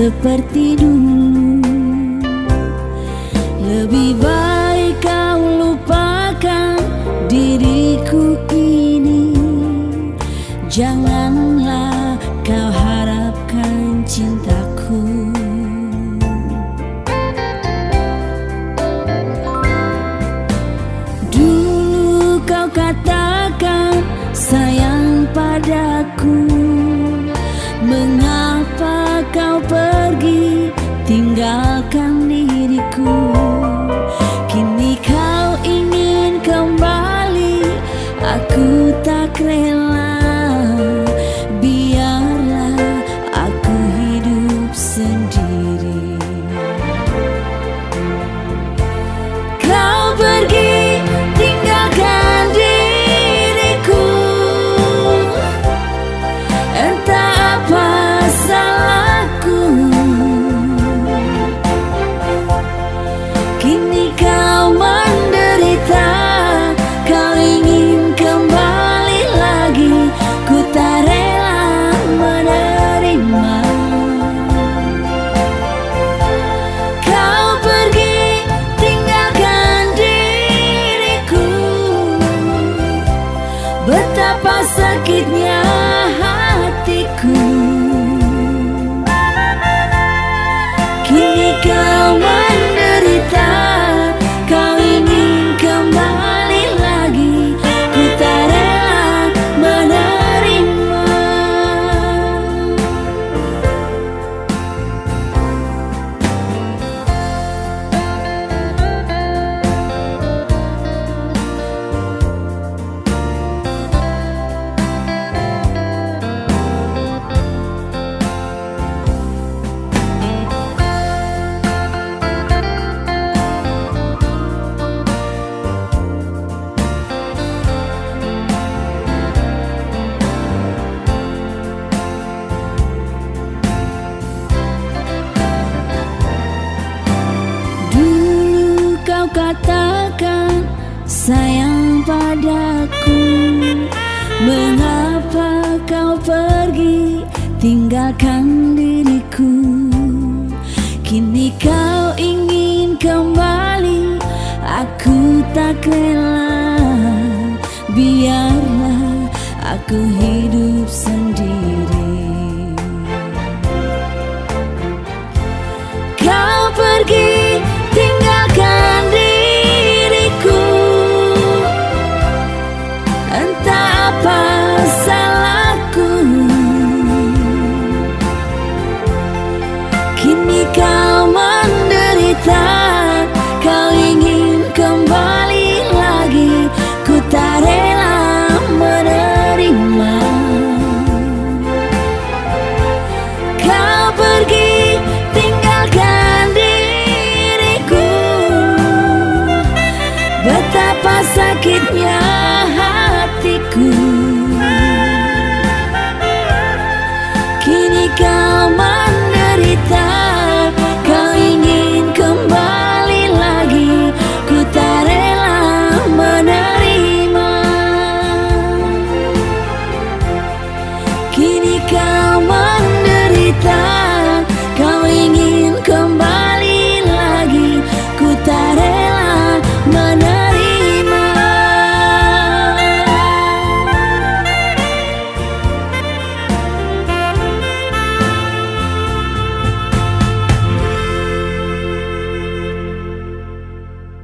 seperti dulu. Lebih baik kau lupakan diriku ini. Janganlah kau harapkan cintaku. Dulu kau katakan sayang padaku. Mengapa kau pergi tinggalkan diriku? Kini kau ingin kembali, aku tak rela. Biarlah aku hidup sendiri. Kau pergi tinggalkan diriku. Entah apa salahku. Kini kau menderita. Kau ingin kembali lagi. Ku tak rela menerima. Kau pergi tinggalkan diriku. Betapa sakitnya hatiku. Kini kau menderita. Kau ingin kembali lagi. Ku tak rela menerima. Dulu kau katakan sayang padaku. Mengapa kau pergi tinggalkan diriku? Kini kau ingin kembali, aku tak rela. Biarlah aku hidup sendiri. Kau pergi tinggalkan diriku. Entah apa salahku. Kini kau menderita. Kau ingin kembali lagi. Ku tak rela menerima. Kau pergi tinggalkan diriku. Betapa sakitnya